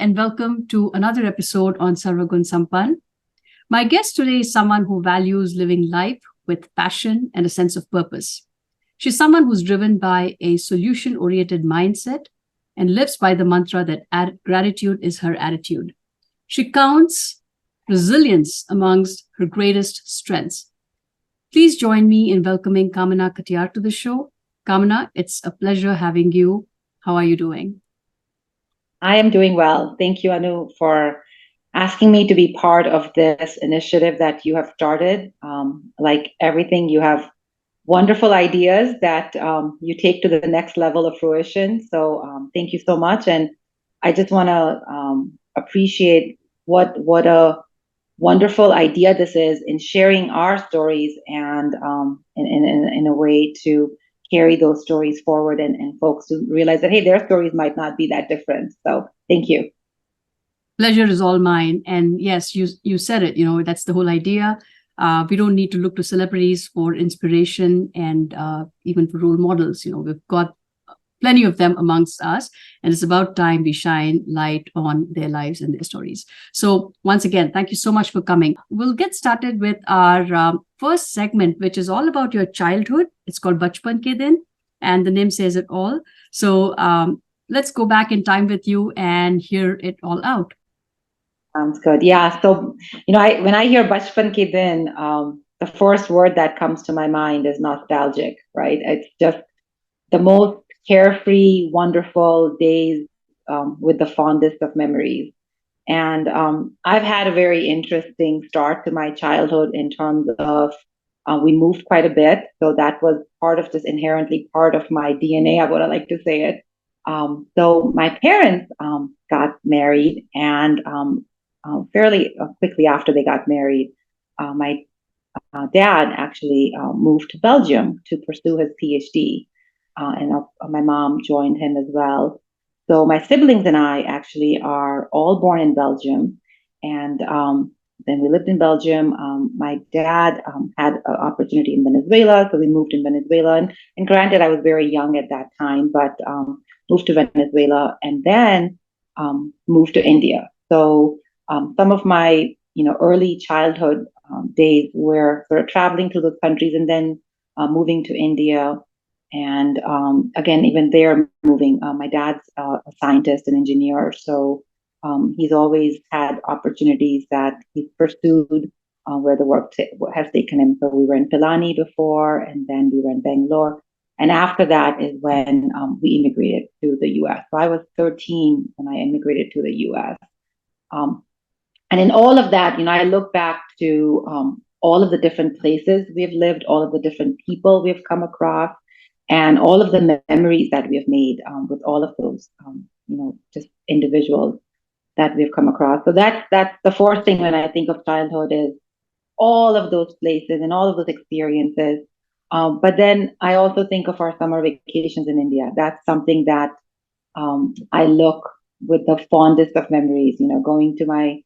and welcome to another episode on Sarva Gunn Sampann. My guest today is someone who values living life with passion and a sense of purpose. She's someone who's driven by a solution-oriented mindset and lives by the mantra that gratitude is her attitude. She counts resilience amongst her greatest strengths. Please join me in welcoming Kamana Katiyar to the show. Kamana, it's a pleasure having you. How are you doing? I am doing well. Thank you, Anu, for asking me to be part of this initiative that you have started. Like everything, you have wonderful ideas that you take to the next level of fruition. So thank you so much. And I just want to appreciate what a wonderful idea this is in sharing our stories and in a way to carry those stories forward and folks to realize that, hey, their stories might not be that different. So thank you. Pleasure is all mine. And yes, you said it, that's the whole idea. We don't need to look to celebrities for inspiration and even for role models. We've got plenty of them amongst us, and it's about time we shine light on their lives and their stories. So once again, thank you so much for coming. We'll get started with our first segment, which is all about your childhood. It's called Bachpan Ke Din, and the name says it all. So let's go back in time with you and hear it all out. Sounds good. Yeah. So, when I hear Bachpan Ke Din, the first word that comes to my mind is nostalgic, right? It's just the most carefree, wonderful days with the fondest of memories. And I've had a very interesting start to my childhood in terms of we moved quite a bit. So that was just inherently part of my DNA, I would like to say it. So my parents got married, and fairly quickly after they got married, my dad actually moved to Belgium to pursue his PhD. And my mom joined him as well. So my siblings and I actually are all born in Belgium. And then we lived in Belgium. My dad had an opportunity in Venezuela, so we moved in Venezuela. And granted, I was very young at that time, but moved to Venezuela and then moved to India. So some of my early childhood days were sort of traveling to those countries and then moving to India. And again, even there, moving. My dad's a scientist and engineer, so he's always had opportunities that he's pursued where the work has taken him. So we were in Pilani before, and then we were in Bangalore. And after that is when we immigrated to the U.S. So I was 13 when I immigrated to the U.S. And in all of that, I look back to all of the different places we've lived, all of the different people we've come across, and all of the memories that we have made with all of those, just individuals that we've come across. So that's the fourth thing when I think of childhood is all of those places and all of those experiences. But then I also think of our summer vacations in India. That's something that I look with the fondest of memories, going to my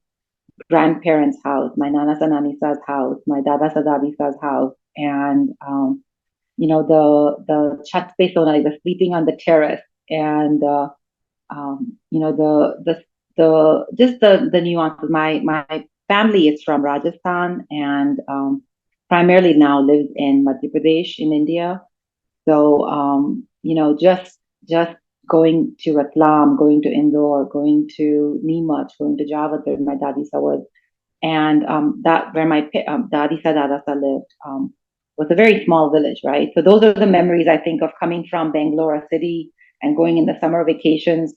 grandparents' house, my Nana Sa Nani Sa's house, my Dada Sa Dadi Sa's house, and the chat pe sona, like the sleeping on the terrace, and the nuances. My family is from Rajasthan and primarily now lives in Madhya Pradesh in India. So just going to Ratlam, going to Indore, going to Neemuch, going to Java, where my Dadi Sa was, and that where my Dadi Sa Dada Sa lived. Was a very small village, right? So those are the memories I think of coming from Bangalore, a city, and going in the summer vacations.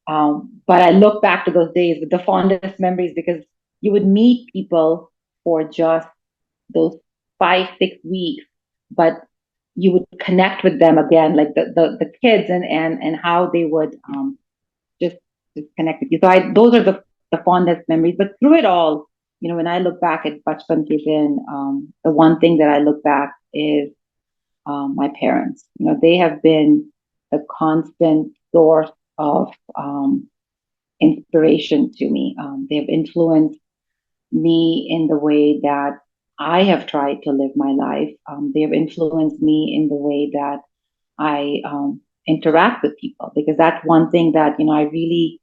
But I look back to those days with the fondest memories because you would meet people for just those 5-6 weeks, but you would connect with them again, like the kids and how they would just connect with you. So those are the fondest memories. But through it all, when I look back at Bachpan Ke Din, the one thing that I look back is my parents. They have been a constant source of inspiration to me. They have influenced me in the way that I have tried to live my life. They have influenced me in the way that I interact with people, because that's one thing that I really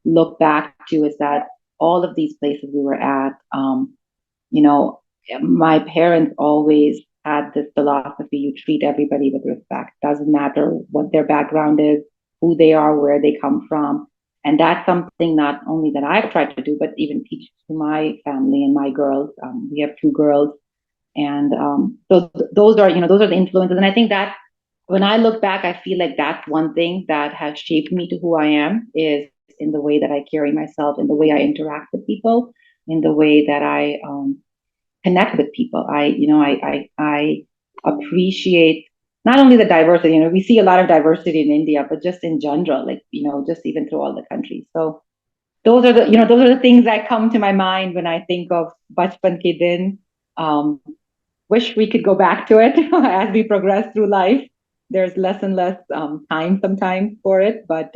look back to is that all of these places we were at, you know, my parents always had this philosophy: you treat everybody with respect. Doesn't matter what their background is, who they are, where they come from. And that's something not only that I've tried to do, but even teach to my family and my girls. We have two girls, and those are, those are the influences. And I think that when I look back, I feel like that's one thing that has shaped me to who I am, is in the way that I carry myself, in the way I interact with people, in the way that I connect with people. I appreciate not only the diversity. We see a lot of diversity in India, but just in general, like, just even through all the countries. So those are the things that come to my mind when I think of Bachpan Ke Din. Um, Wish we could go back to it as we progress through life. There's less and less time sometimes for it, but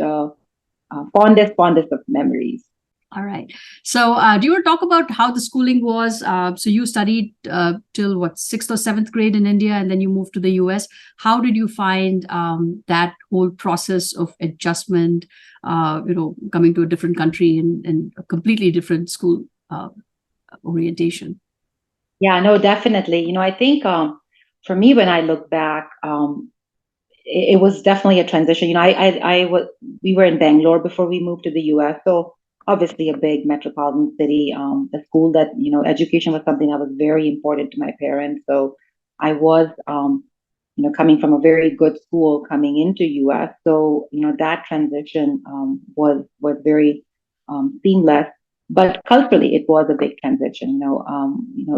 fondest of memories. All right. So do you want to talk about how the schooling was? So you studied till what, sixth or seventh grade in India, and then you moved to the US. How did you find that whole process of adjustment, coming to a different country and a completely different school orientation? Yeah, no, definitely. I think for me, when I look back, it was definitely a transition. We were in Bangalore before we moved to the US. So obviously a big metropolitan city. The school that, education was something that was very important to my parents. So I was, coming from a very good school coming into US. So, that transition was very seamless. But culturally, it was a big transition.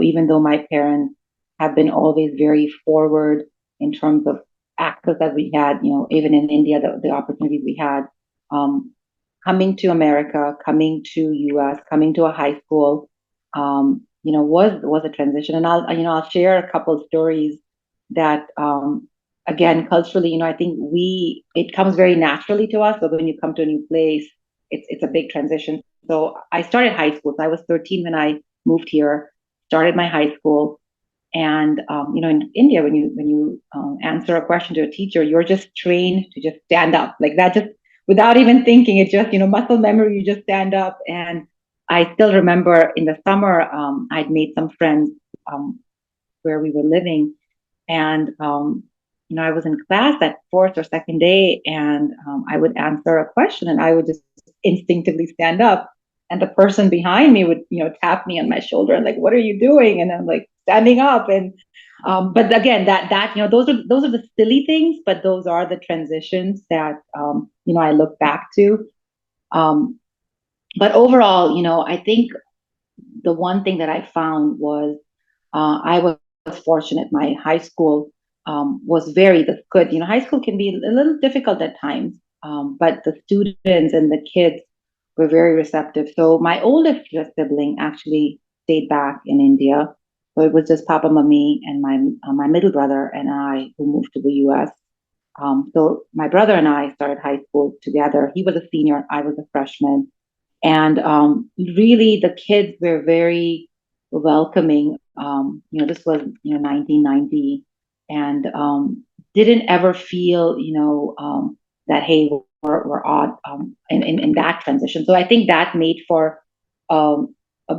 Even though my parents have been always very forward in terms of access that we had, even in India, the opportunities we had, coming to America, coming to US, coming to a high school, was a transition. And I'll share a couple of stories that, again, culturally, I think it comes very naturally to us. But when you come to a new place, it's a big transition. So I started high school. So I was 13 when I moved here, started my high school. And in India, when you answer a question to a teacher, you're just trained to just stand up like that, just without even thinking. It's just muscle memory. You just stand up. And I still remember in the summer, I'd made some friends where we were living, and I was in class that fourth or second day, and I would answer a question, and I would just instinctively stand up, and the person behind me would tap me on my shoulder and like, "What are you doing?" And I'm like, standing up. And but again, that those are the silly things, but those are the transitions that I look back to. But overall, I think the one thing that I found was I was fortunate. My high school was very good. High school can be a little difficult at times, but the students and the kids were very receptive. So my oldest sibling actually stayed back in India. So it was just Papa, Mummy, and my middle brother and I who moved to the US. So my brother and I started high school together. He was a senior, I was a freshman. And really, the kids were very welcoming. This was 1990, and didn't ever feel that, hey, we're odd in that transition. So I think that made for a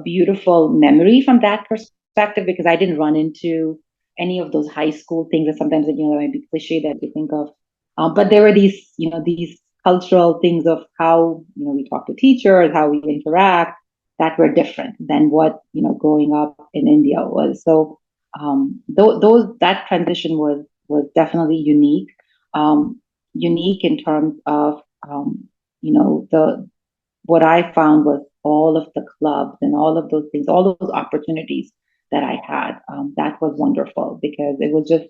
beautiful memory from that perspective, because I didn't run into any of those high school things that sometimes might be cliche that you think of. But there were these cultural things of how we talk to teachers, how we interact, that were different than what growing up in India was. So that transition was definitely unique. Unique in terms of the what I found was all of the clubs and all of those things, all of those opportunities that I had. That was wonderful, because it was just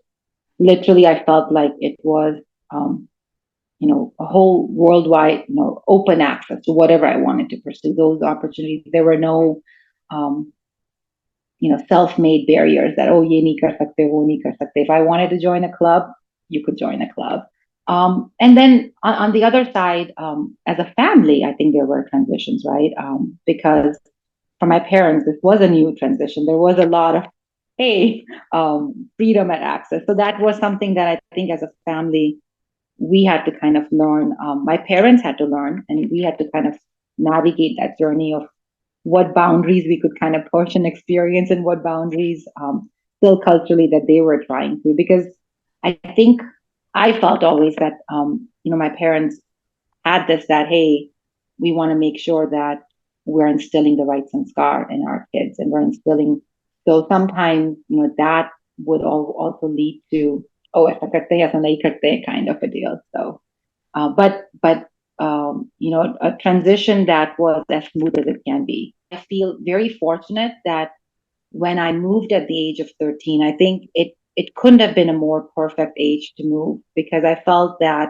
literally, I felt like it was a whole worldwide, open access to whatever I wanted to pursue. Those opportunities, there were no, self-made barriers that, oh, ye nahi kar sakte, wo nahi kar sakte. If I wanted to join a club, you could join a club. And then on the other side, as a family, I think there were transitions, right? Because for my parents, this was a new transition. There was a lot of, hey, freedom and access. So that was something that I think as a family, we had to kind of learn. My parents had to learn, and we had to kind of navigate that journey of what boundaries we could kind of push and experience, and what boundaries still culturally that they were trying to. Because I think I felt always that my parents had this, that hey, we want to make sure that we're instilling the right sanskar in our kids, and we're instilling. So sometimes that would also lead to, oh, aisa karte hain, aisa nahi karte kind of a deal. So but a transition that was as smooth as it can be. I feel very fortunate that when I moved at the age of 13, I think it couldn't have been a more perfect age to move, because I felt that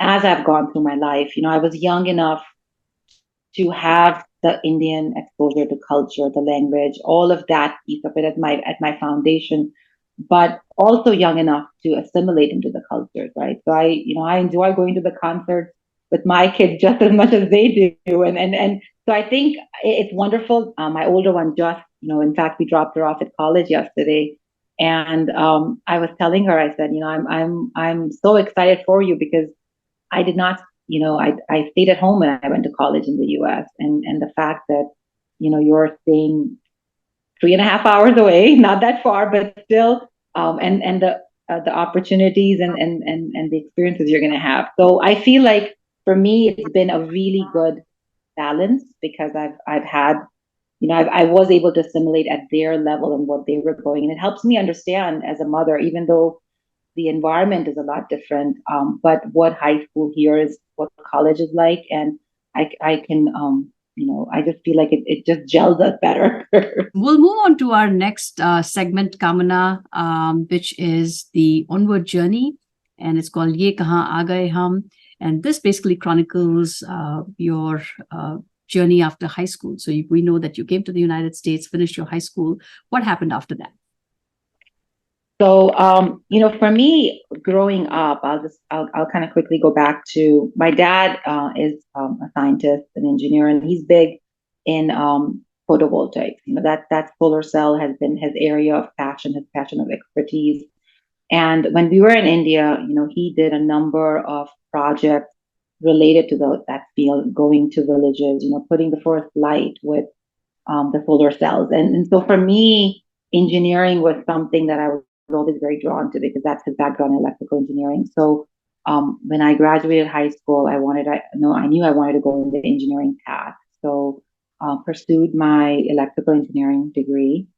as I've gone through my life, I was young enough to have the Indian exposure to culture, the language, all of that piece of it at my foundation, but also young enough to assimilate into the culture, right? So I enjoy going to the concerts with my kids just as much as they do, and so I think it's wonderful. My older one just, in fact, we dropped her off at college yesterday, and I was telling her, I said, I'm so excited for you, because I did not, I stayed at home when I went to college in the US. And the fact that, you're staying 3.5 hours away, not that far, but still, and the opportunities and the experiences you're going to have. So I feel like for me, it's been a really good balance, because I've had, I was able to assimilate at their level and what they were going. And it helps me understand as a mother, even though the environment is a lot different. But what high school here is, what college is like, and I can, I just feel like it just gels us better. We'll move on to our next segment, Kamana, which is the onward journey, and it's called Ye Kahan Aa Gaye Hum. And this basically chronicles your journey after high school. So we know that you came to the United States, finished your high school. What happened after that? So, for me, growing up, I'll kind of quickly go back to my dad. Is a scientist, an engineer, and he's big in photovoltaics. That solar cell has been his area of passion, his passion of expertise. And when we were in India, he did a number of projects related to that field, going to villages, putting the first light with the solar cells. And so for me, engineering was something that I was always very drawn to, because that's his background in electrical engineering. So when I graduated high school, I knew I wanted to go in the engineering path. So pursued my electrical engineering degree,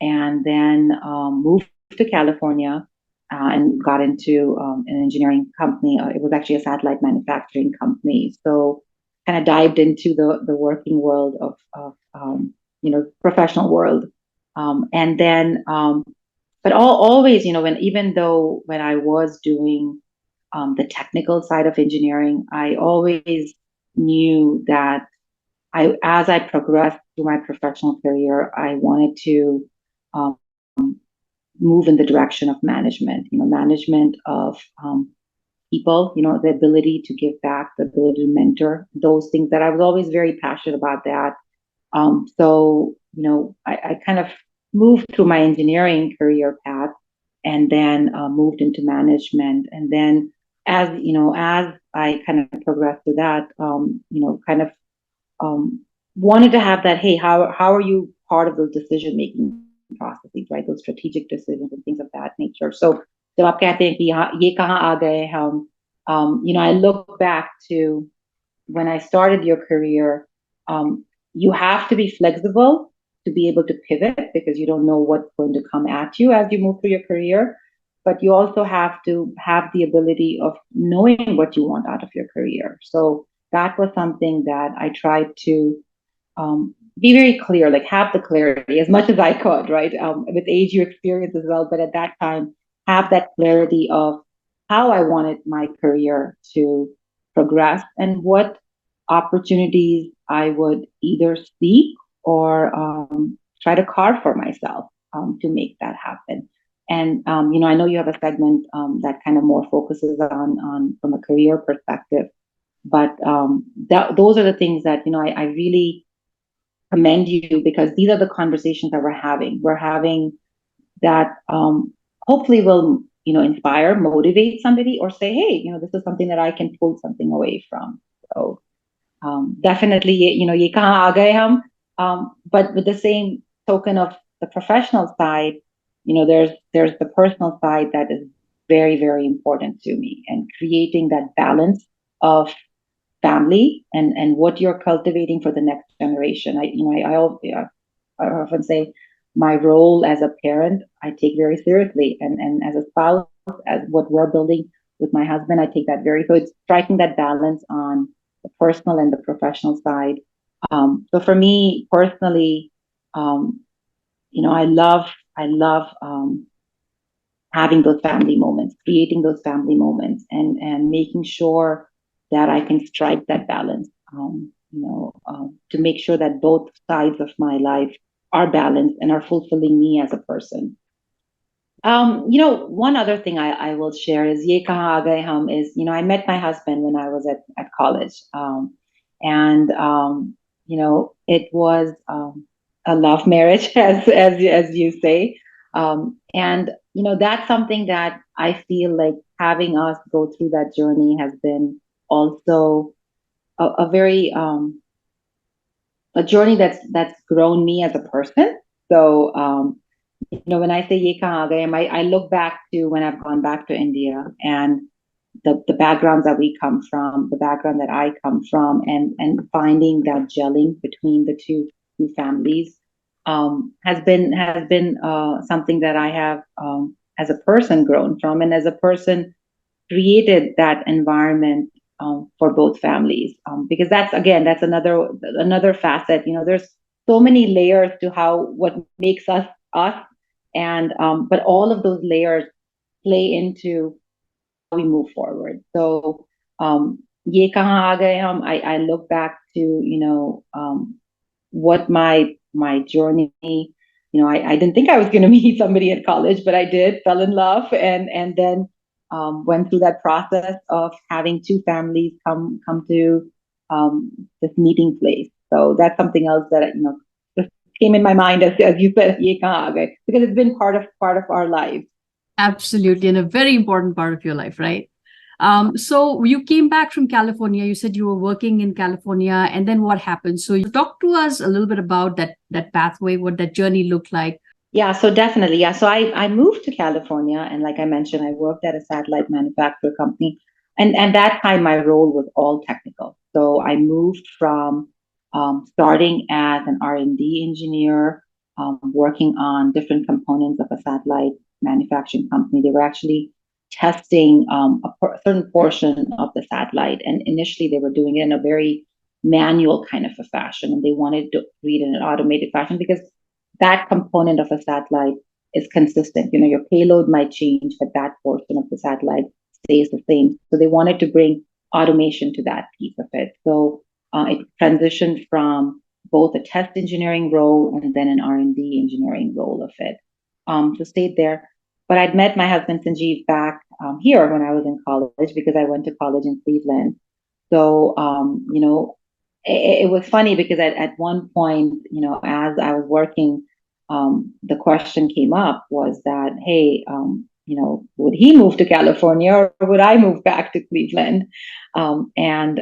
and then moved to California, and got into an engineering company. It was actually a satellite manufacturing company. So kind of dived into the working world of professional world. And then, but always, even though when I was doing the technical side of engineering, I always knew that as I progressed through my professional career, I wanted to um, move in the direction of management of people, the ability to give back, the ability to mentor, those things that I was always very passionate about that. So, I kind of moved through my engineering career path, and then moved into management. And then as I kind of progressed through that, kind of wanted to have that, hey, how are you part of those decision-making processes, right? Those strategic decisions and things of that nature. So जब आप कहते हैं कि ये कहाँ आ गए हम, I look back to when I started your career. You have to be flexible to be able to pivot, because you don't know what's going to come at you as you move through your career. But you also have to have the ability of knowing what you want out of your career. So that was something that I tried to be very clear, like have the clarity as much as I could, right? With age, you experience as well, but at that time, have that clarity of how I wanted my career to progress, and what opportunities I would either seek or try to carve for myself to make that happen. And I know you have a segment that kind of more focuses on from a career perspective, but those are the things that I really commend you, because these are the conversations that we're having. We're having that hopefully will inspire, motivate somebody, or say, hey, this is something that I can pull something away from. So definitely, ye kahan aa gaye hum. But with the same token of the professional side, there's the personal side that is very, very important to me, and creating that balance of family and what you're cultivating for the next generation. I often say my role as a parent, I take very seriously, and as a spouse, as what we're building with my husband, I take that very. So it's striking that balance on the personal and the professional side. So for me personally, um, I love having those family moments, creating those family moments, and making sure that I can strike that balance. To make sure that both sides of my life are balanced and are fulfilling me as a person. One other thing I will share is Ye Kahan Aa Gaye Hum is, I met my husband when I was at college. And it was a love marriage, as you say. And that's something that I feel like having us go through that journey has been also a very a journey that's grown me as a person. So when I say Ye Kahan Aa Gaye Hum, I look back to when I've gone back to India, and the backgrounds that we come from, the background that I come from, and finding that gelling between the two families has been something that I have, as a person, grown from, and as a person created that environment for both families, because that's another facet. There's so many layers to how what makes us us, and but all of those layers play into how we move forward. So Ye Kahan Aa Gaye Hum, I look back to what my journey. I didn't think I was going to meet somebody at college, but I did. Fell in love, and then went through that process of having two families come to this meeting place. So that's something else that just came in my mind as you said, Ye Kahan Aa Gaye, because it's been part of our lives. Absolutely, and a very important part of your life, right? So you came back from California. You said you were working in California, and then what happened? So you talk to us a little bit about that pathway, what that journey looked like. Yeah, so definitely. Yeah, so I moved to California, and like I mentioned, I worked at a satellite manufacturer company, and that time my role was all technical. So I moved from starting as an R&D engineer, working on different components of a satellite manufacturing company. They were actually testing certain portion of the satellite, and initially they were doing it in a very manual kind of a fashion, and they wanted to read in an automated fashion because that component of a satellite is consistent. Your payload might change, but that portion of the satellite stays the same. So they wanted to bring automation to that piece of it. So it transitioned from both a test engineering role and then an R&D engineering role of it. So stayed there. But I'd met my husband Sanjeev back here when I was in college, because I went to college in Cleveland. So it was funny because at one point, as I was working, the question came up was that, hey, would he move to California or would I move back to Cleveland? And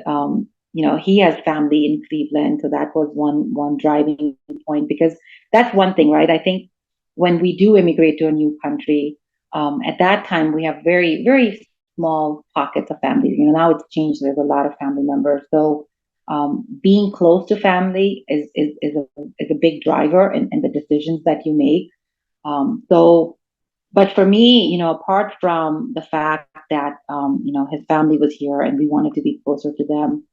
he has family in Cleveland, so that was one driving point, because that's one thing, right? I think when we do immigrate to a new country, at that time we have very, very small pockets of families. Now it's changed. There's a lot of family members. So being close to family is a big driver in the decisions that you make. But for me, apart from the fact that his family was here and we wanted to be closer to them,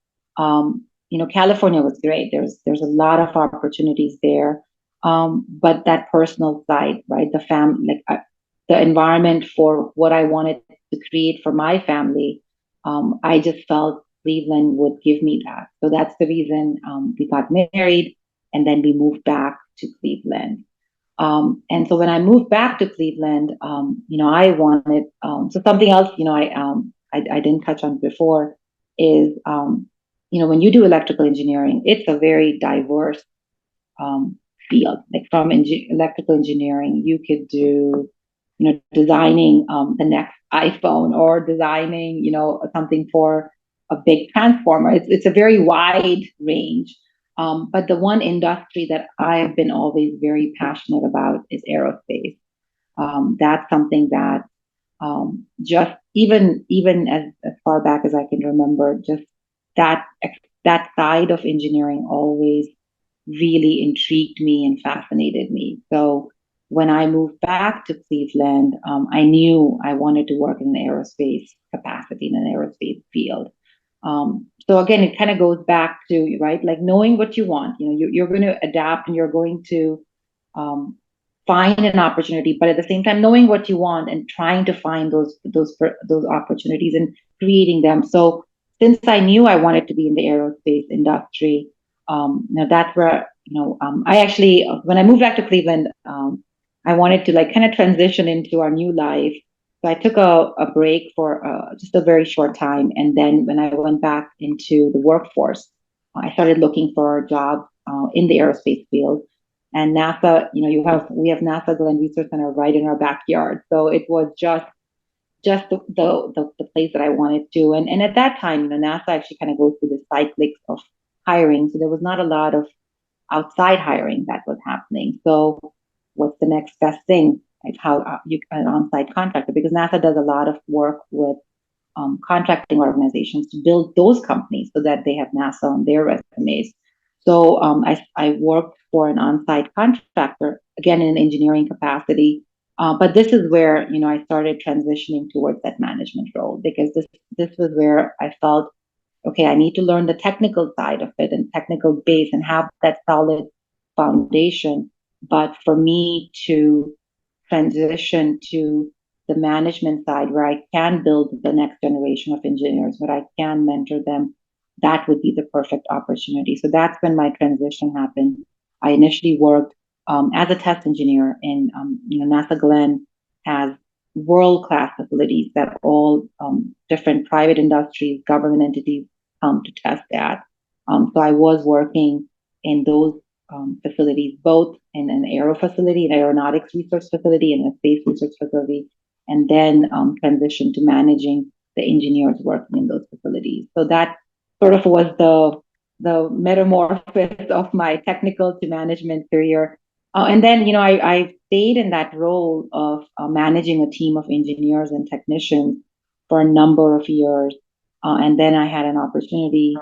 California was great. There's a lot of opportunities there, but that personal side, right? The environment for what I wanted to create for my family, I just felt Cleveland would give me that. So that's the reason we got married, and then we moved back to Cleveland. And so when I moved back to Cleveland, I wanted, so something else, I didn't touch on before is, when you do electrical engineering, it's a very diverse field. Like from electrical engineering, you could do, designing the next iPhone, or designing, something for a big transformer. It's a very wide range. But the one industry that I have been always very passionate about is aerospace. That's something that just even as far back as I can remember, just that that side of engineering always really intrigued me and fascinated me. So when I moved back to Cleveland, I knew I wanted to work in the aerospace capacity, in an aerospace field. So again, it kind of goes back to, right, like knowing what you want. You're going to adapt and you're going to um, find an opportunity, but at the same time, knowing what you want and trying to find those opportunities and creating them. So since I knew I wanted to be in the aerospace industry, that's where I actually, when I moved back to Cleveland, I wanted to like kind of transition into our new life. So I took a break for just a very short time, and then when I went back into the workforce, I started looking for a job in the aerospace field. And NASA, we have NASA Glenn Research Center right in our backyard, so it was just the place that I wanted to. And at that time, NASA actually kind of goes through the cyclics of hiring, so there was not a lot of outside hiring that was happening. So what's the next best thing? Like how you an on-site contractor, because NASA does a lot of work with contracting organizations to build those companies so that they have NASA on their resumes. So I worked for an on-site contractor, again in an engineering capacity. But this is where I started transitioning towards that management role, because this was where I felt, okay, I need to learn the technical side of it and technical base and have that solid foundation. But for me to transition to the management side, where I can build the next generation of engineers, where I can mentor them, that would be the perfect opportunity. So that's when my transition happened. I initially worked as a test engineer in, NASA Glenn has world-class facilities that all different private industries, government entities come to test at. So I was working in those facilities, both in an aero facility, an aeronautics research facility, and a space research facility, and then transitioned to managing the engineers working in those facilities. So that sort of was the metamorphosis of my technical to management career. And then, I stayed in that role of managing a team of engineers and technicians for a number of years. And then I had an opportunity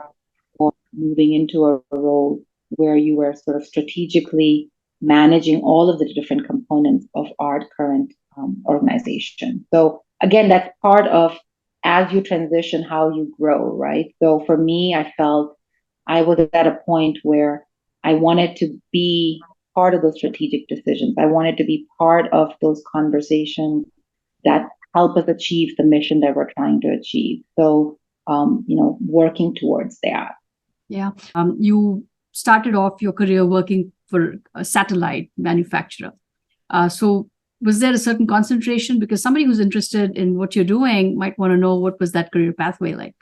for moving into a role where you were sort of strategically managing all of the different components of our current organization. So again, that's part of, as you transition, how you grow, right? So for me, I felt I was at a point where I wanted to be part of those strategic decisions. I wanted to be part of those conversations that help us achieve the mission that we're trying to achieve. So, working towards that. Yeah. You started off your career working for a satellite manufacturer. So was there a certain concentration? Because somebody who's interested in what you're doing might want to know, what was that career pathway like?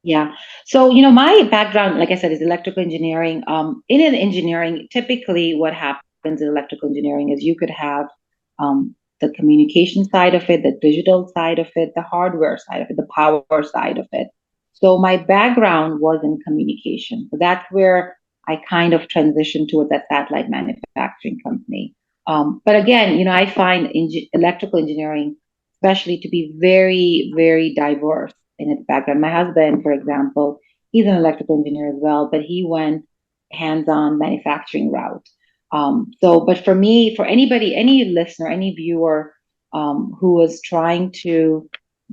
Yeah. So, my background, like I said, is electrical engineering. In an engineering, typically what happens in electrical engineering is you could have the communication side of it, the digital side of it, the hardware side of it, the power side of it. So my background was in communication. So that's where I kind of transitioned towards that satellite manufacturing company. But again, I find electrical engineering, especially, to be very, very diverse in its background. My husband, for example, he's an electrical engineer as well, but he went hands-on manufacturing route. But for me, for anybody, any listener, any viewer who is trying to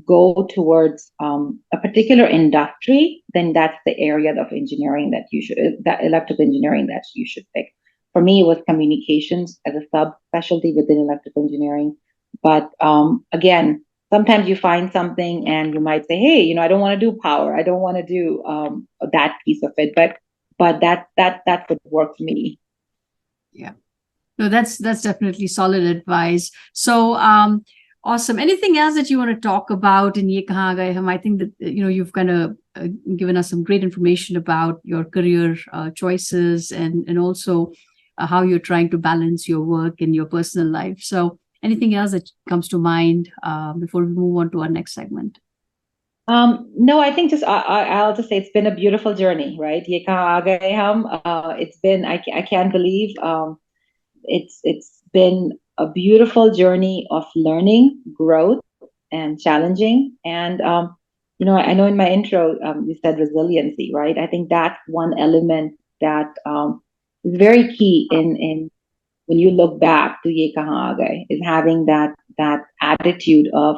go towards a particular industry, then that's the area of engineering that electrical engineering that you should pick. For me, it was communications as a subspecialty within electrical engineering. But again, sometimes you find something and you might say, hey, I don't want to do power. I don't want to do that piece of it. But that would work for me. Yeah. No, that's definitely solid advice. So awesome. Anything else that you want to talk about in Ye Kahan Gaye Hum? I think that you've kind of given us some great information about your career choices and also how you're trying to balance your work and your personal life. So anything else that comes to mind before we move on to our next segment? No, I think I'll just say it's been a beautiful journey, right? ये कहाँ आ गए हम? It's been I can't believe it's been a beautiful journey of learning, growth, and challenging. And I know in my intro you said resiliency, right? I think that's one element that is very key in when you look back to ye kahan aa gaye, is having that attitude of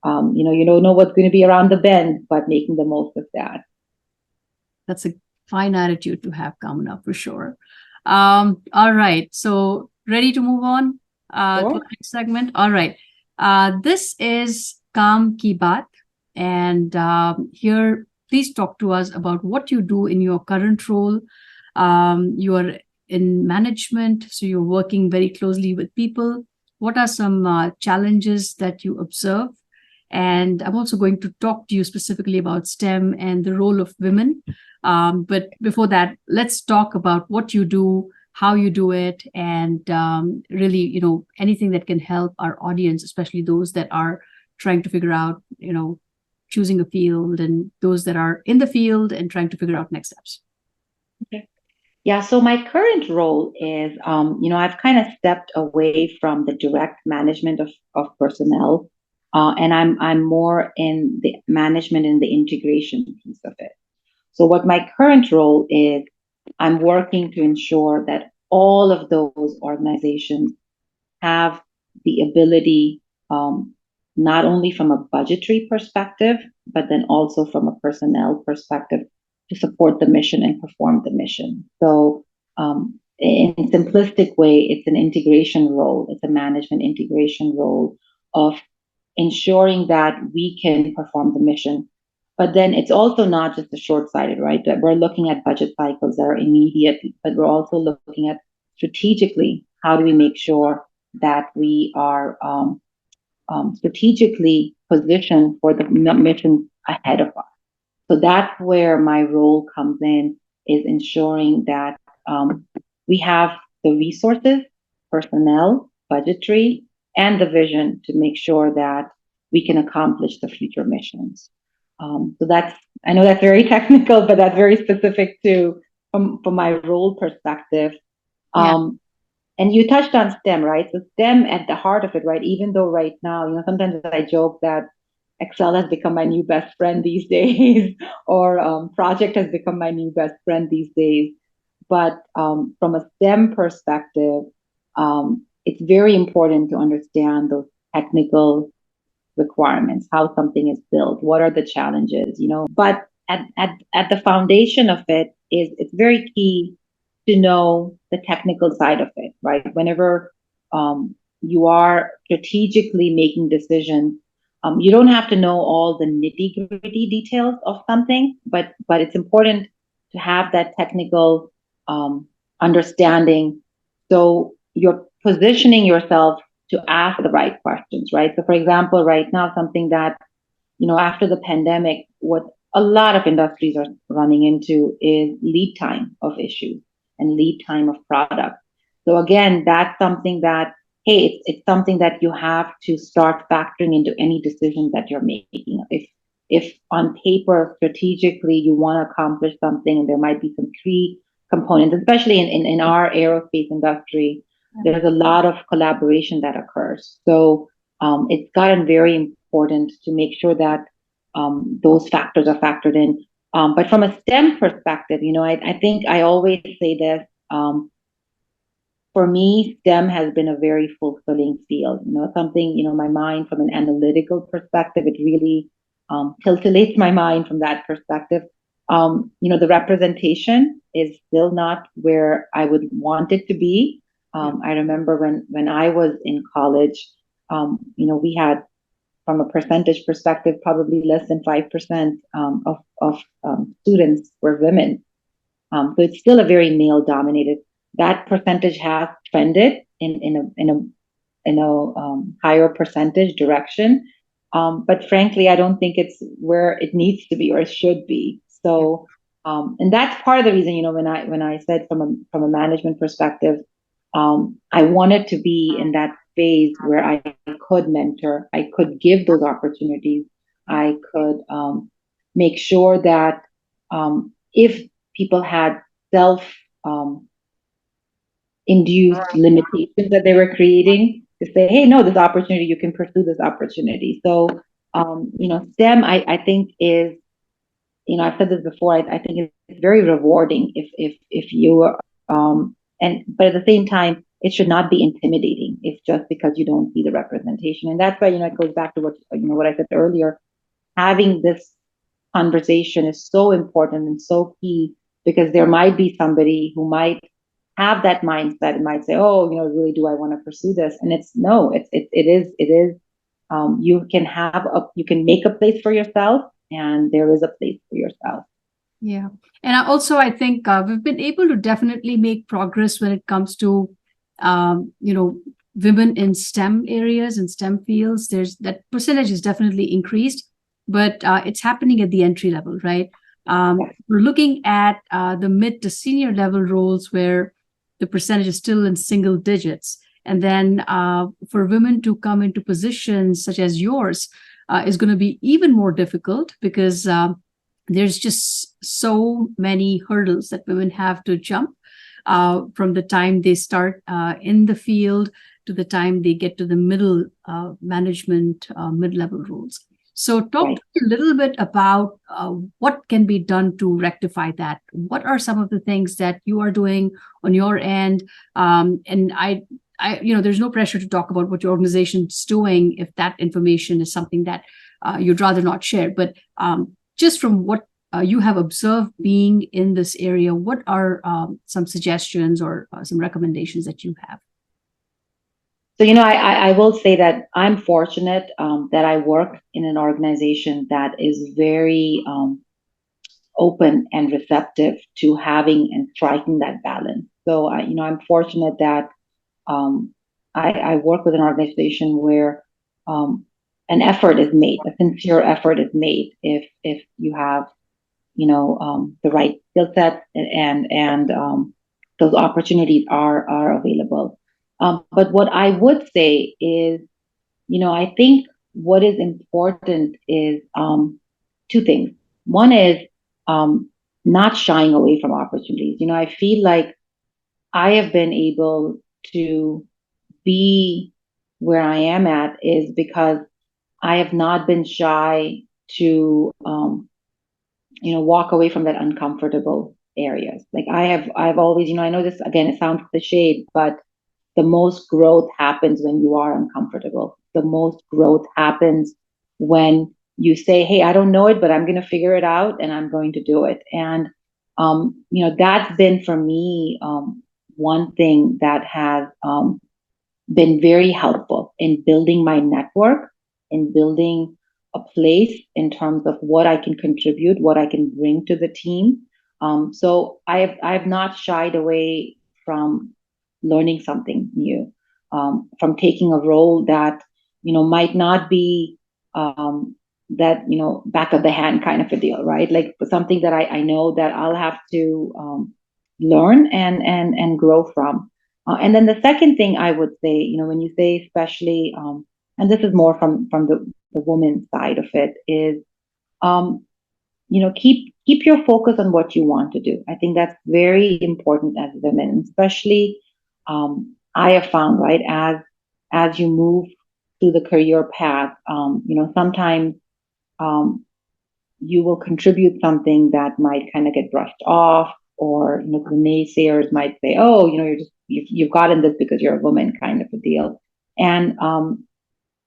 you don't know what's going to be around the bend, but making the most of that. That's a fine attitude to have, Kamana, for sure. All right. So ready to move on to Sure. the next segment? All right. This is Kam Ki Baat. And here, please talk to us about what you do in your current role. You are in management, so you're working very closely with people. What are some challenges that you observe? And I'm also going to talk to you specifically about STEM and the role of women. But before that, let's talk about what you do, how you do it, and really, anything that can help our audience, especially those that are trying to figure out, choosing a field, and those that are in the field and trying to figure out next steps. Okay. Yeah, so my current role is, I've kind of stepped away from the direct management of personnel, and I'm more in the management and the integration piece of it. So what my current role is, I'm working to ensure that all of those organizations have the ability, not only from a budgetary perspective, but then also from a personnel perspective, to support the mission and perform the mission. So, in simplistic way, it's an integration role. It's a management integration role of ensuring that we can perform the mission. But then it's also not just a short-sighted, right? That we're looking at budget cycles that are immediate, but we're also looking at strategically, how do we make sure that we are strategically positioned for the mission ahead of us. So that's where my role comes in, is ensuring that we have the resources, personnel, budgetary, and the vision to make sure that we can accomplish the future missions. So I know that's very technical, but that's very specific to from my role perspective. Yeah. And you touched on STEM, right? So STEM at the heart of it, right? Even though right now, sometimes I joke that Excel has become my new best friend these days, or project has become my new best friend these days. But from a STEM perspective, it's very important to understand those technical requirements, how something is built, what are the challenges, But at the foundation of it is, it's very key to know the technical side of it, right? Whenever you are strategically making decisions, you don't have to know all the nitty-gritty details of something, but it's important to have that technical understanding, so you're positioning yourself to ask the right questions, right? So, for example, right now, something that, after the pandemic, what a lot of industries are running into is lead time of issues and lead time of product. So again, that's something that, hey, it's something that you have to start factoring into any decision that you're making. If on paper, strategically, you want to accomplish something, and there might be some key components, especially in our aerospace industry, there's a lot of collaboration that occurs. So it's gotten very important to make sure that those factors are factored in. But from a STEM perspective, I think I always say this. For me, STEM has been a very fulfilling field. Something, my mind from an analytical perspective, it really titillates my mind from that perspective. The representation is still not where I would want it to be. I remember when I was in college, we had, from a percentage perspective, probably less than 5% of students were women. So it's still a very male-dominated. That percentage has trended in a higher percentage direction, but frankly, I don't think it's where it needs to be or it should be. So, and that's part of the reason, when I said from a management perspective, I wanted to be in that phase where I could mentor, I could give those opportunities, I could make sure that if people had self induced limitations that they were creating, to say, hey, no, this opportunity, you can pursue this opportunity. So, STEM, I think is, I've said this before, I think it's very rewarding if you are, but at the same time, it should not be intimidating. It's just because you don't see the representation. And that's why, it goes back to what I said earlier. Having this conversation is so important and so key, because there might be somebody who might have that mindset and might say, oh, really, do I want to pursue this? And it's no, it is. You can make a place for yourself, and there is a place for yourself. Yeah. And I think we've been able to definitely make progress when it comes to, women in STEM areas and STEM fields. There's that percentage is definitely increased, but it's happening at the entry level, right? We're looking at the mid to senior level roles where the percentage is still in single digits. And then for women to come into positions such as yours is going to be even more difficult, because there's just so many hurdles that women have to jump from the time they start in the field to the time they get to the middle management, mid-level roles. So talk to me a little bit about what can be done to rectify that. What are some of the things that you are doing on your end? And there's no pressure to talk about what your organization's doing if that information is something that you'd rather not share. But just from what you have observed being in this area, what are some suggestions or some recommendations that you have? So, I will say that I'm fortunate that I work in an organization that is very open and receptive to having and striking that balance. So, I'm fortunate that I work with an organization where an effort is made, a sincere effort is made if you have, the right skill set, and those opportunities are available. But what I would say is, I think what is important is two things. One is not shying away from opportunities. I feel like I have been able to be where I am at is because I have not been shy to, walk away from that uncomfortable areas. Like I've always, I know this, again, it sounds cliched, but the most growth happens when you are uncomfortable. The most growth happens when you say, hey, I don't know it, but I'm going to figure it out and I'm going to do it. And, that's been for me, one thing that has been very helpful in building my network, in building a place in terms of what I can contribute, what I can bring to the team. So I've not shied away from learning something new, from taking a role that might not be that back of the hand kind of a deal, right? Like something that I know that I'll have to learn and grow from. And then the second thing I would say, when you say especially, and this is more from the woman's side of it, is keep your focus on what you want to do. I think that's very important as women, especially I have found, right, as you move through the career path, sometimes you will contribute something that might kind of get brushed off, or the naysayers might say, oh, you've gotten this because you're a woman, kind of a deal. And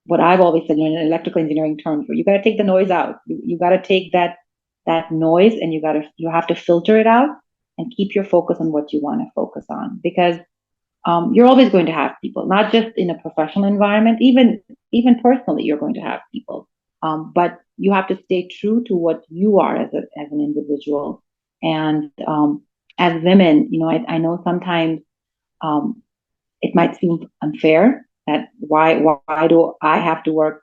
what I've always said, in electrical engineering terms, where you got to take the noise out. You got to take that noise, and you have to filter it out and keep your focus on what you want to focus on, because you're always going to have people, not just in a professional environment, even personally, you're going to have people. But you have to stay true to what you are as an individual. And as women, I know sometimes it might seem unfair that why do I have to work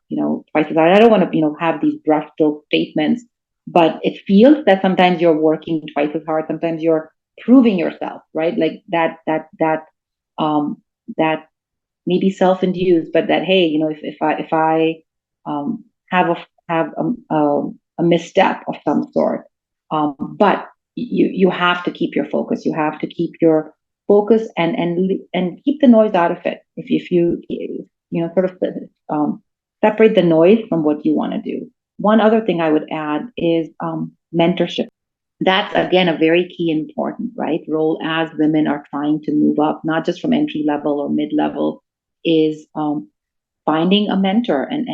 twice as hard? I don't want to have these brushstroke statements, but it feels that sometimes you're working twice as hard. Sometimes you're proving yourself, right? Like that maybe self-induced, but that, hey, if I have have a misstep of some sort. But you have to keep your focus. You have to keep your focus and keep the noise out of it. If you sort of separate the noise from what you want to do. One other thing I would add is mentorship. That's again a very key and important, right, role as women are trying to move up, not just from entry level or mid level, is finding a mentor and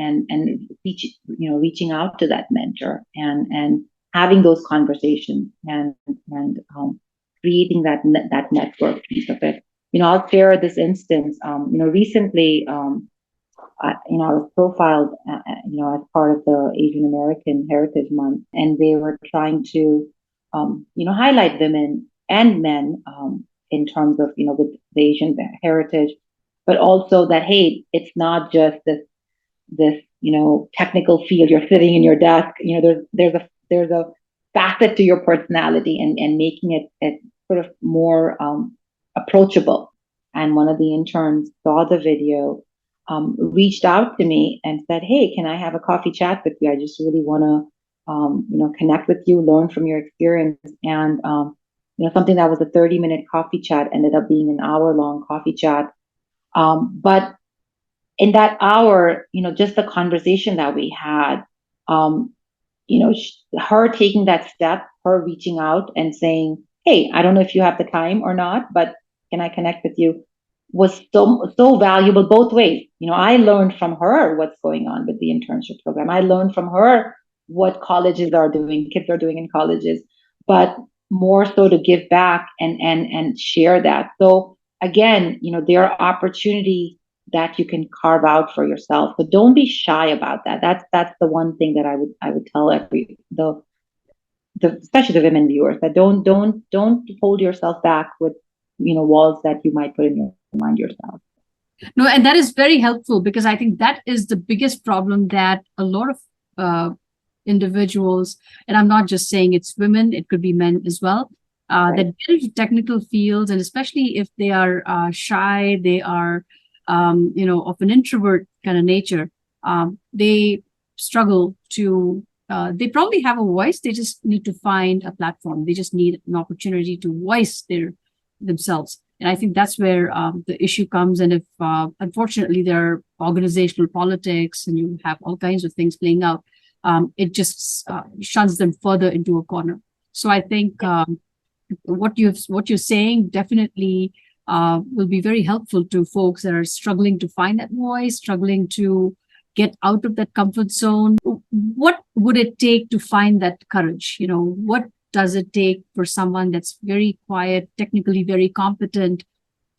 reaching out to that mentor and having those conversations and creating that network piece of it. I'll share this instance. Recently, I was profiled, as part of the Asian American Heritage Month, and they were trying to, highlight women and men in terms of, with the Asian heritage, but also that, hey, it's not just this technical field. You're sitting in your desk. There's a facet to your personality and making it sort of more approachable. And one of the interns saw the video, reached out to me and said, "Hey, can I have a coffee chat with you? I just really want to, connect with you, learn from your experience." And something that was a 30-minute coffee chat ended up being an hour-long coffee chat. But in that hour, just the conversation that we had, her taking that step, her reaching out and saying, "Hey, I don't know if you have the time or not, but can I connect with you?" was so valuable both ways. I learned from her what's going on with the internship program. I learned from her what colleges are doing, kids are doing in colleges, but more so to give back and share that. So again, there are opportunities that you can carve out for yourself. So don't be shy about that. That's the one thing that I would tell especially the women viewers, that don't hold yourself back with walls that you might put in your mind yourself. No, and that is very helpful, because I think that is the biggest problem that a lot of individuals, and I'm not just saying it's women, it could be men as well, right, that get into technical fields, and especially if they are shy, they are of an introvert kind of nature, they struggle to, they probably have a voice, they just need to find a platform, they just need an opportunity to voice themselves. And I think that's where the issue comes. And if, unfortunately, there are organizational politics and you have all kinds of things playing out, it just shuns them further into a corner. So I think what you're saying definitely will be very helpful to folks that are struggling to find that voice, struggling to get out of that comfort zone. What would it take to find that courage? What does it take for someone that's very quiet, technically very competent,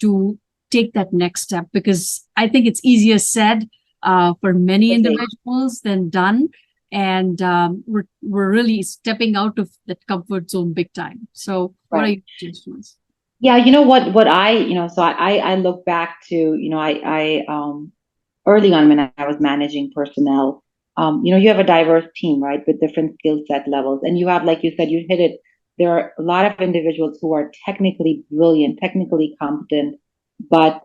to take that next step? Because I think it's easier said for many individuals than done. And we're really stepping out of that comfort zone big time. So what are your suggestions? Yeah, what I look back to, I early on when I was managing personnel, you have a diverse team, right, with different skill set levels. And you have, like you said, you hit it. There are a lot of individuals who are technically brilliant, technically competent, but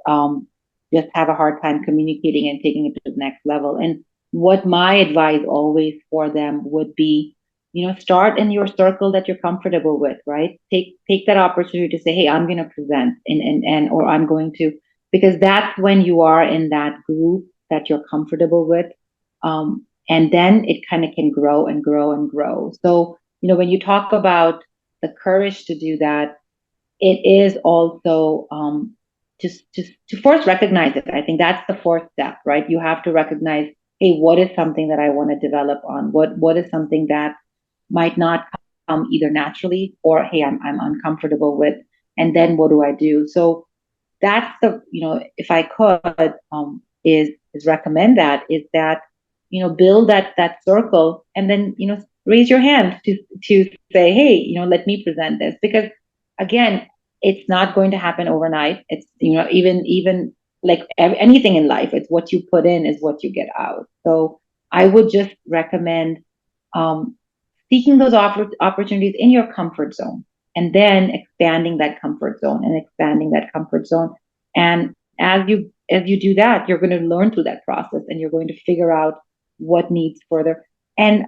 just have a hard time communicating and taking it to the next level. And what my advice always for them would be, start in your circle that you're comfortable with, right? Take that opportunity to say, "Hey, I'm going to present or I'm going to," because that's when you are in that group that you're comfortable with. And then it kind of can grow and grow and grow. So, when you talk about the courage to do that, it is also just to first recognize it. I think that's the fourth step, right? You have to recognize, hey, what is something that I want to develop on? What is something that might not come either naturally, or, hey, I'm uncomfortable with, and then what do I do? So that's the, if I could, is recommend that, is that, build that circle, and then, raise your hand to say, "Hey, let me present this." Because again, it's not going to happen overnight. It's, even like anything in life, it's what you put in is what you get out. So I would just recommend seeking those opportunities in your comfort zone, and then expanding that comfort zone and expanding that comfort zone. And as you do that, you're going to learn through that process, and you're going to figure out what needs further. And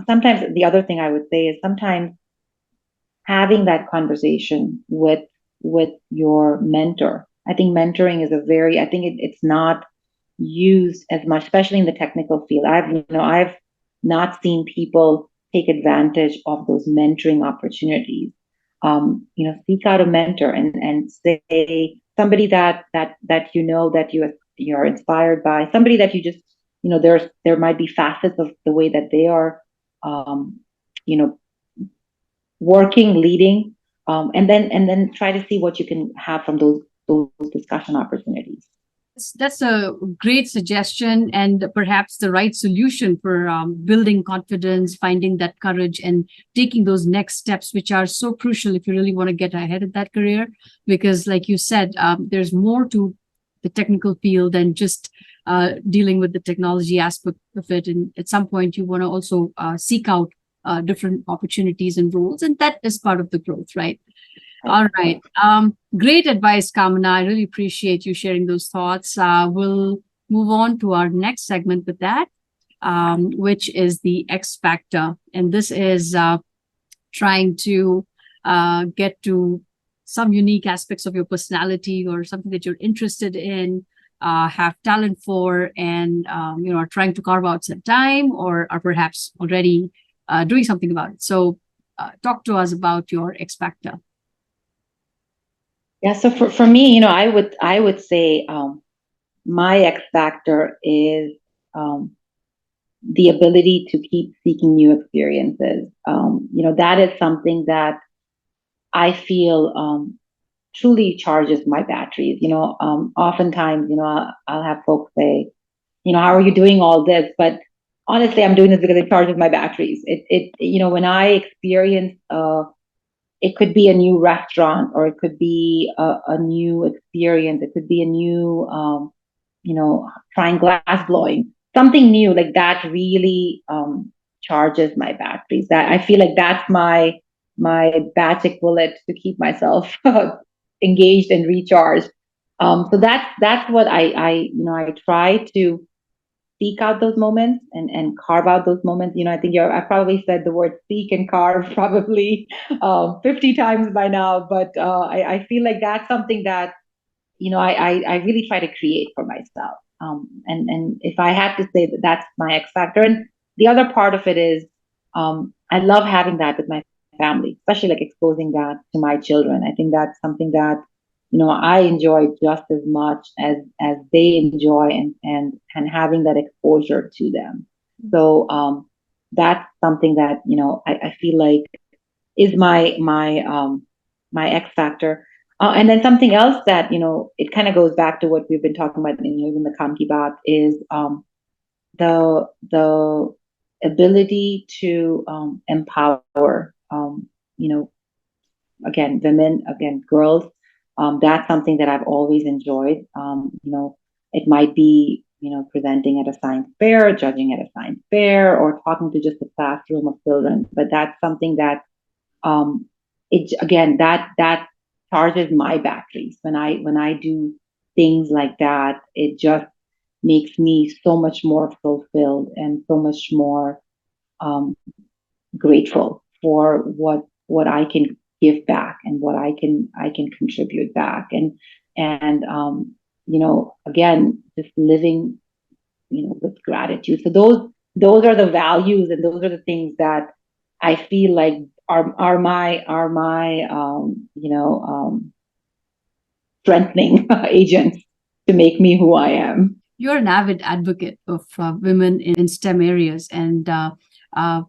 sometimes the other thing I would say is sometimes having that conversation with your mentor. I think mentoring is I think it's not used as much, especially in the technical field. I've not seen people take advantage of those mentoring opportunities. Seek out a mentor and say somebody that you're inspired by, somebody that you just, there might be facets of the way that they are, you know, working, leading, and then try to see what you can have from those discussion opportunities. That's a great suggestion, and perhaps the right solution for building confidence, finding that courage, and taking those next steps, which are so crucial if you really want to get ahead in that career. Because, like you said, there's more to the technical field than just dealing with the technology aspect of it. And at some point, you want to also seek out different opportunities and roles, and that is part of the growth, right? All right. Great advice, Kamana. I really appreciate you sharing those thoughts. We'll move on to our next segment with that, which is the X Factor. And this is trying to get to some unique aspects of your personality or something that you're interested in, have talent for, and are trying to carve out some time, or are perhaps already doing something about it. So talk to us about your X Factor. Yeah, so for me, I would say my X factor is the ability to keep seeking new experiences. That is something that I feel truly charges my batteries. Oftentimes, I'll have folks say, how are you doing all this? But honestly, I'm doing this because it charges my batteries. When I experience it could be a new restaurant, or it could be a new experience. It could be a new, trying glass blowing, something new like that really charges my batteries. That I feel like that's my magic bullet to keep myself engaged and recharged. So that's what I try to seek out those moments and carve out those moments. I think I probably said the word seek and carve probably 50 times by now, but I feel like that's something that, I really try to create for myself. And if I had to say that that's my X factor. And the other part of it is, I love having that with my family, especially like exposing that to my children. I think that's something that I enjoy just as much as they enjoy, and having that exposure to them. So that's something that I feel like is my X factor. And then something else that it kind of goes back to what we've been talking about in the Kam Ki Baat is the ability to empower again women, again girls. That's something that I've always enjoyed. It might be, presenting at a science fair, judging at a science fair, or talking to just a classroom of children. But that's something that, that charges my batteries. When I do things like that, it just makes me so much more fulfilled and so much more grateful for what I can give back and what I can contribute back, and again, just living with gratitude. So those are the values, and those are the things that I feel like are my strengthening agents to make me who I am. You're an avid advocate of women in STEM areas, and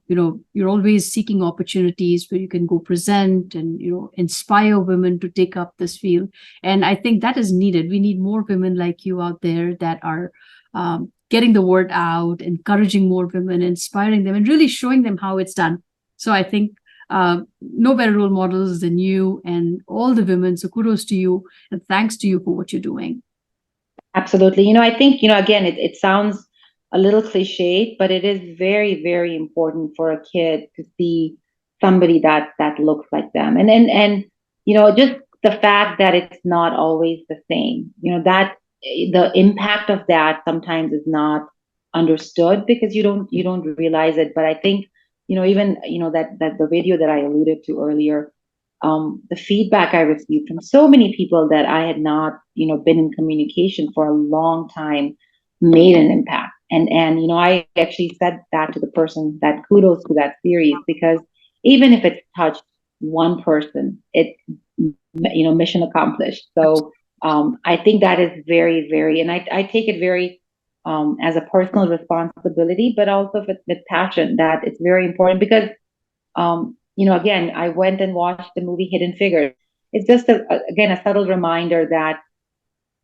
you're always seeking opportunities where you can go present and inspire women to take up this field. And I think that is needed. We need more women like you out there that are getting the word out, encouraging more women, inspiring them, and really showing them how it's done. So I think no better role models than you and all the women. So kudos to you, and thanks to you for what you're doing. Absolutely. I think, again, it sounds a little cliched, but it is very, very important for a kid to see somebody that looks like them. And just the fact that it's not always the same, that the impact of that sometimes is not understood because you don't realize it. But I think, even, that the video that I alluded to earlier, the feedback I received from so many people that I had not, been in communication for a long time made an impact. And I actually said that to the person, that kudos to that series, because even if it's touched one person, it, mission accomplished. So I think that is very, very, and I take it very as a personal responsibility, but also with passion, that it's very important because, again, I went and watched the movie Hidden Figures. It's just, again, a subtle reminder that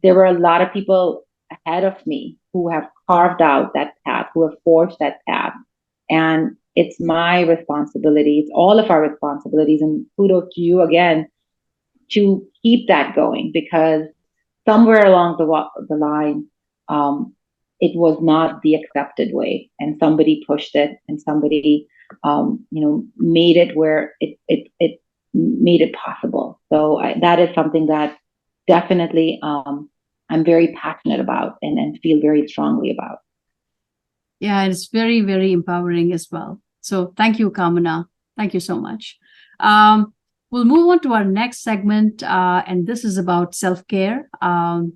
there were a lot of people ahead of me who have carved out that path, who have forged that path. And it's my responsibility, it's all of our responsibilities. And kudos to you again to keep that going, because somewhere along the line, it was not the accepted way, and somebody pushed it, and somebody, made it where it made it possible. So that is something that definitely, I'm very passionate about, and feel very strongly about. Yeah, it's very, very empowering as well. So thank you, Kamana. Thank you so much. We'll move on to our next segment, and this is about self-care.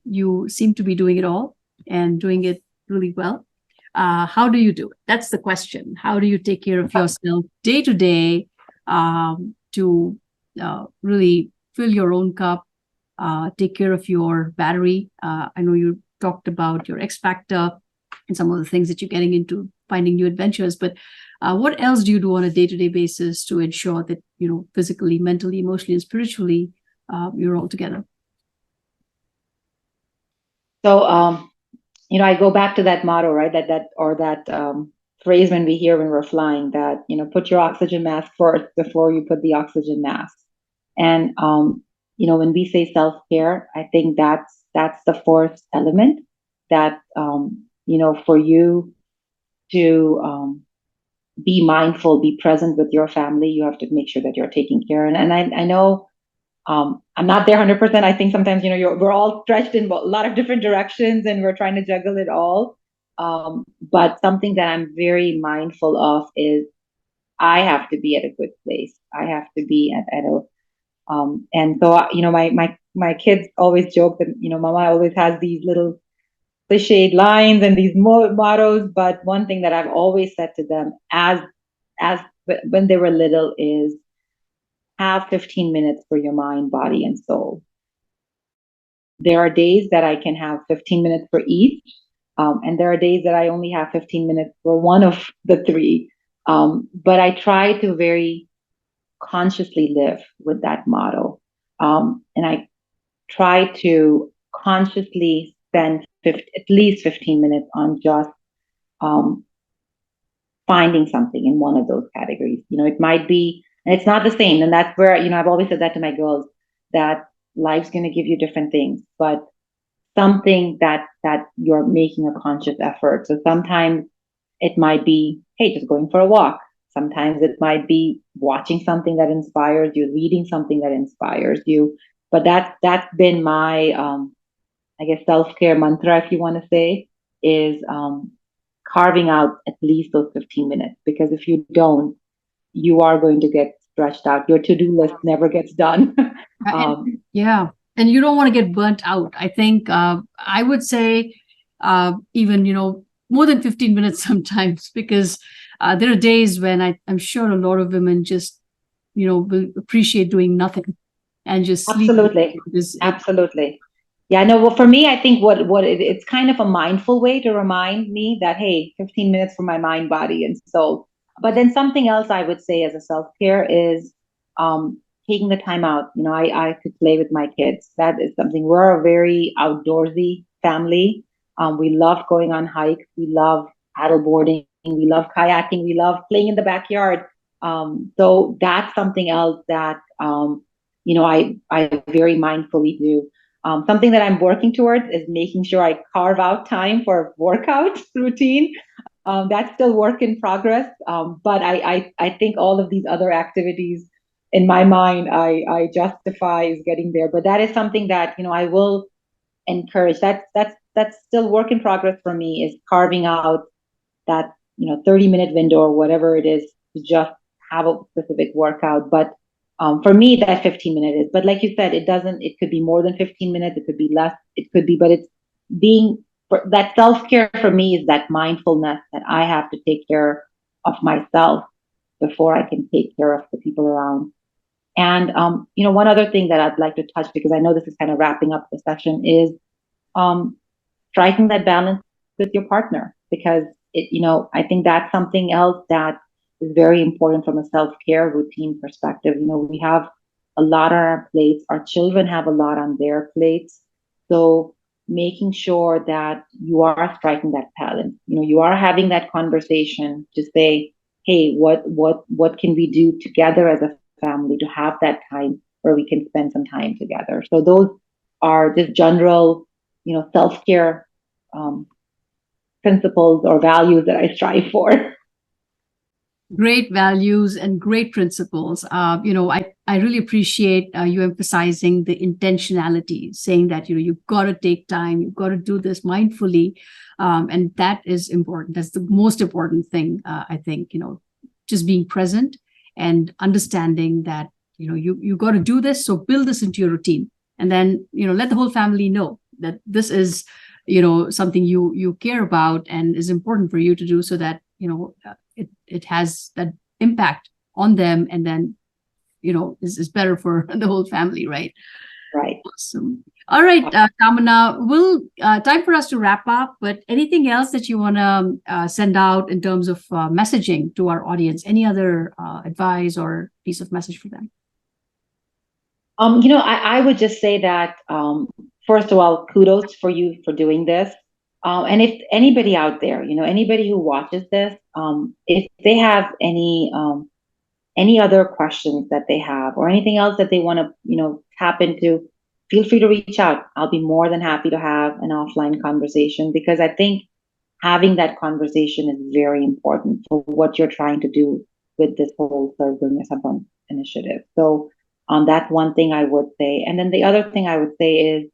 You seem to be doing it all and doing it really well. How do you do it? That's the question. How do you take care of yourself day to day to really fill your own cup, take care of your battery? I know you talked about your X factor and some of the things that you're getting into, finding new adventures, but what else do you do on a day-to-day basis to ensure that, physically, mentally, emotionally, and spiritually, you're all together? So, I go back to that motto, right? That phrase when we hear when we're flying, that, put your oxygen mask first before you put the oxygen mask. And, when we say self-care, I think that's the fourth element that, for you to be mindful, be present with your family, you have to make sure that you're taking care. And I know, I'm not there 100%. I think sometimes, we're all stretched in a lot of different directions and we're trying to juggle it all. But something that I'm very mindful of is I have to be at a good place. I have to be at a, and so, my kids always joke that, Mama always has these little cliched lines and these mottos. But one thing that I've always said to them, as when they were little, is have 15 minutes for your mind, body, and soul. There are days that I can have 15 minutes for each, and there are days that I only have 15 minutes for one of the three. But I try to very consciously live with that motto. And I try to consciously spend at least 15 minutes on just um, finding something in one of those categories. It might be, and it's not the same. And that's where, I've always said that to my girls, that life's going to give you different things, but something that you're making a conscious effort. So sometimes it might be, hey, just going for a walk. Sometimes it might be watching something that inspires you, reading something that inspires you. But that's been my, I guess, self-care mantra, if you want to say, is carving out at least those 15 minutes. Because if you don't, you are going to get stretched out. Your to-do list never gets done. Yeah. And you don't want to get burnt out. I think I would say even, more than 15 minutes sometimes, because there are days when I'm sure a lot of women just, will appreciate doing nothing and just sleep. Absolutely. Yeah, no, well, for me, I think it's kind of a mindful way to remind me that, hey, 15 minutes for my mind, body, and soul. But then something else I would say as a self-care is taking the time out. I could play with my kids. That is something. We're a very outdoorsy family. We love going on hikes. We love paddleboarding. We love kayaking. We love playing in the backyard. So that's something else that, I very mindfully do. Something that I'm working towards is making sure I carve out time for workout routine. That's still work in progress. But I think all of these other activities in my mind, I justify is getting there. But that is something that, I will encourage. That's still work in progress for me, is carving out that 30-minute window or whatever it is to just have a specific workout. But for me, that 15-minute is. But like you said, it could be more than 15 minutes. It could be less. It could be, but it's that self-care for me is that mindfulness that I have to take care of myself before I can take care of the people around. And one other thing that I'd like to touch, because I know this is kind of wrapping up the session, is striking that balance with your partner, because I think that's something else that is very important from a self-care routine perspective. We have a lot on our plates. Our children have a lot on their plates. So making sure that you are striking that balance, you are having that conversation to say, hey, what can we do together as a family to have that time where we can spend some time together. So those are just general, self-care principles or values that I strive for. Great values and great principles. I really appreciate you emphasizing the intentionality, saying that, you've got to take time, you've got to do this mindfully. And that is important. That's the most important thing, I think, just being present and understanding that, you got to do this. So build this into your routine, and then, let the whole family know that this is, something you care about and is important for you to do, so that, it has that impact on them, and then, is better for the whole family, right? Right. Awesome. All right, Kamana, time for us to wrap up, but anything else that you want to send out in terms of messaging to our audience? Any other advice or piece of message for them? I would just say that, first of all, kudos for you for doing this. And if anybody out there, anybody who watches this, if they have any other questions that they have, or anything else that they want to, tap into, feel free to reach out. I'll be more than happy to have an offline conversation, because I think having that conversation is very important for what you're trying to do with this whole Sarva Gunn Sampann initiative. So that's one thing I would say. And then the other thing I would say is,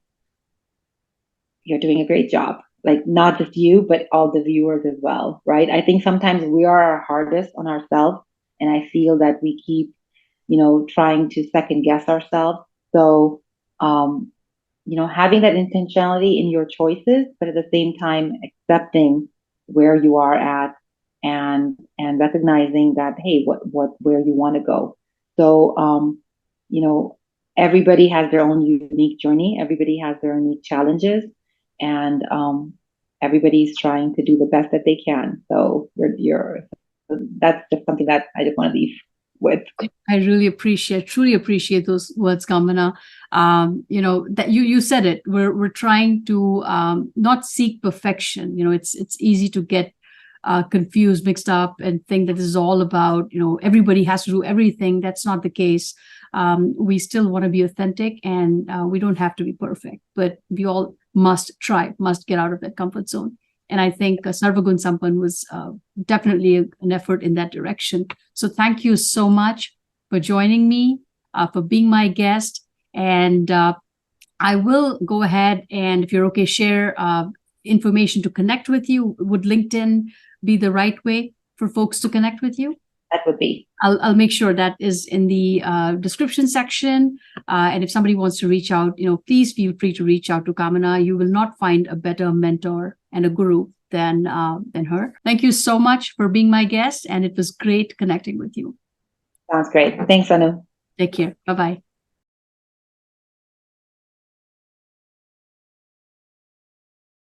you're doing a great job. Like, not just you, but all the viewers as well, right? I think sometimes we are our hardest on ourselves, and I feel that we keep, trying to second guess ourselves. So, having that intentionality in your choices, but at the same time accepting where you are at, and recognizing that, hey, where you want to go. So, everybody has their own unique journey. Everybody has their unique challenges, and everybody's trying to do the best that they can. So that's just something that I just want to leave with. I truly appreciate those words, Kamana. That you said it. We're trying to not seek perfection. It's easy to get confused, mixed up, and think that this is all about, everybody has to do everything. That's not the case. We still want to be authentic, and we don't have to be perfect, but we all must get out of that comfort zone. And I think Sarva Gunn Sampann was definitely an effort in that direction. So thank you so much for joining me, for being my guest. And I will go ahead and, if you're okay, share information to connect with you. Would LinkedIn be the right way for folks to connect with you? That would be. I'll make sure that is in the description section. And if somebody wants to reach out, please feel free to reach out to Kamana. You will not find a better mentor and a guru than her. Thank you so much for being my guest, and it was great connecting with you. Sounds great. Thanks, Anu. Take care. Bye-bye.